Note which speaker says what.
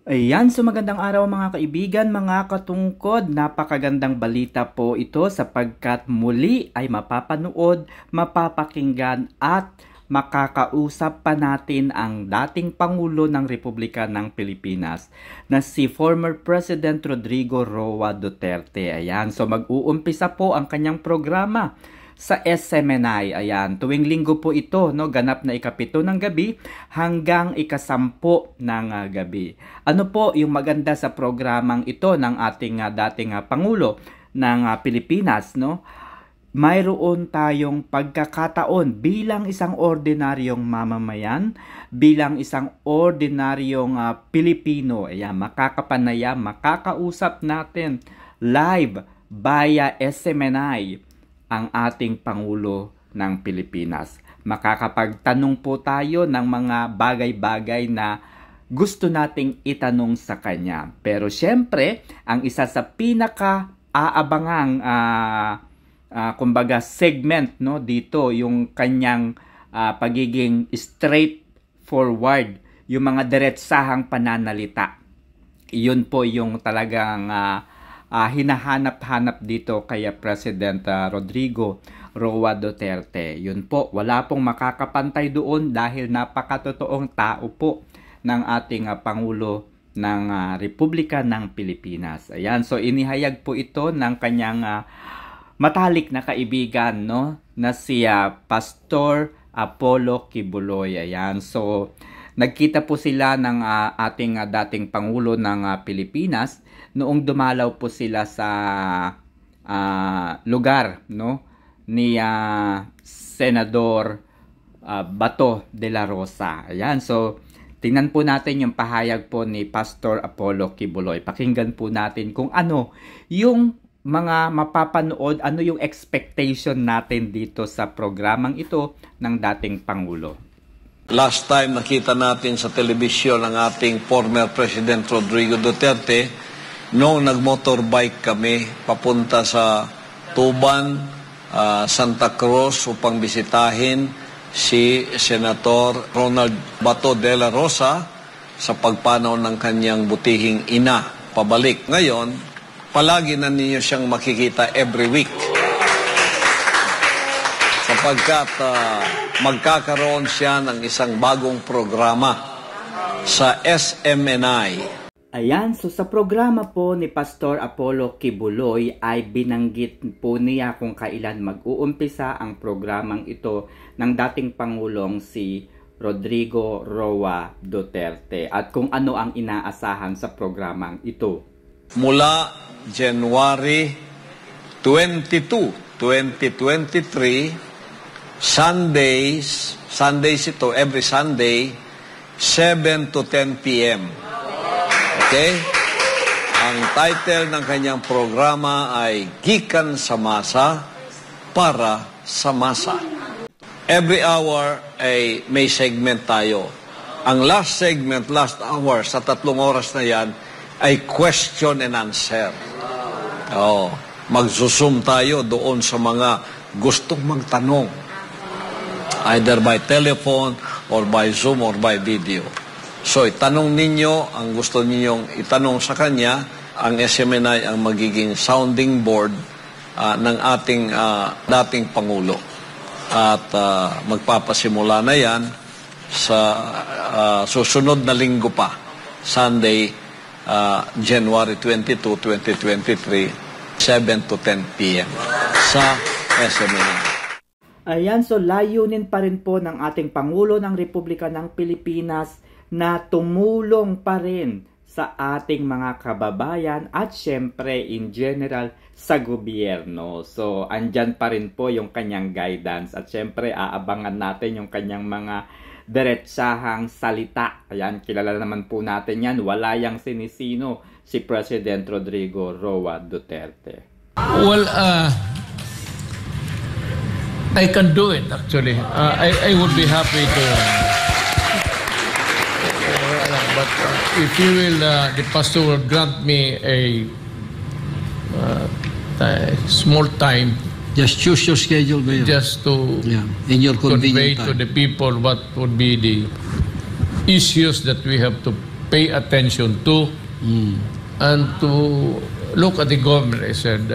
Speaker 1: Ayan, so magandang araw mga kaibigan, mga katungkod. Napakagandang balita po ito sapagkat muli ay mapapanood, mapapakinggan at makakausap pa natin ang dating Pangulo ng Republika ng Pilipinas na si former President Rodrigo Roa Duterte. Ayan, so mag-uumpisa po ang kanyang programa sa SMNI. Ayan, tuwing linggo po ito, no, ganap na ikapito ng gabi hanggang ikasampo ng gabi. Ano po yung maganda sa programang ito ng ating dating Pangulo ng Pilipinas, no? Mayroon tayong pagkakataon bilang isang ordinaryong mamamayan, bilang isang ordinaryong Pilipino. Ayan, makakapanayam, makakausap natin live via SMNI ang ating Pangulo ng Pilipinas. Makakapagtanong po tayo ng mga bagay-bagay na gusto nating itanong sa kanya. Pero syempre, ang isa sa pinaka-aabangang kumbaga segment, no, dito yung kanyang pagiging straightforward, yung mga diretsahang pananalita. Iyon po yung talagang hinahanap-hanap dito kay President Rodrigo Roa Duterte. Yun po, wala pong makakapantay doon dahil napakatotoong tao po ng ating Pangulo ng Republika ng Pilipinas. Ayan, so inihayag po ito ng kanyang matalik na kaibigan, no, na si Pastor Apollo Kibuloy. Ayan, so nagkita po sila ng ating dating Pangulo ng Pilipinas noong dumalaw po sila sa lugar, no, ni Senador Bato de la Rosa. Ayan, so tingnan po natin yung pahayag po ni Pastor Apollo Kibuloy. Pakinggan po natin kung ano yung mga mapapanood, ano yung expectation natin dito sa programang ito ng dating Pangulo.
Speaker 2: Last time nakita natin sa telebisyon ang ating former President Rodrigo Duterte noong nag-motorbike kami papunta sa Tuban, Santa Cruz upang bisitahin si Senator Ronald Bato de la Rosa sa pagpanaw ng kanyang butihing ina pabalik. Ngayon, palagi na ninyo siyang makikita every week sapagkat magkakaroon siya ng isang bagong programa sa SMNI.
Speaker 1: Ayan, so sa programa po ni Pastor Apollo Kibuloy ay binanggit po niya kung kailan mag-uumpisa ang programang ito ng dating Pangulong si Rodrigo Roa Duterte at kung ano ang inaasahan sa programang ito.
Speaker 2: Mula January 22, 2023, Sundays ito, every Sunday, 7 to 10 p.m. Okay? Ang title ng kanyang programa ay Gikan sa Masa para sa Masa. Every hour ay may segment tayo. Ang last segment, last hour, sa 3 oras na yan, ay question and answer. Magsusum tayo doon sa mga gustong magtanong. Either by telephone, or by Zoom, or by video. So, itanong ninyo ang gusto ninyong itanong sa kanya. Ang SMNI ang magiging sounding board ng ating dating Pangulo. At magpapasimula na yan sa susunod na linggo pa, Sunday, January 22, 2023, 7 to 10 p.m. sa SMNI.
Speaker 1: Ayan, so layunin pa rin po ng ating Pangulo ng Republika ng Pilipinas na tumulong pa rin sa ating mga kababayan at syempre in general sa gobyerno. So andyan pa rin po yung kanyang guidance at syempre aabangan natin yung kanyang mga diretsahang salita. Ayan, kilala naman po natin yan. Wala yang sinisino si President Rodrigo Roa Duterte.
Speaker 3: Well, I can do it actually. I would be happy to. But if you will, the pastor will grant me a small time.
Speaker 4: Just choose your schedule, Mayor.
Speaker 3: Just to
Speaker 4: in your
Speaker 3: convey
Speaker 4: convenient
Speaker 3: to
Speaker 4: time.
Speaker 3: the people what would be the issues that we have to pay attention to and to look at the government, I said,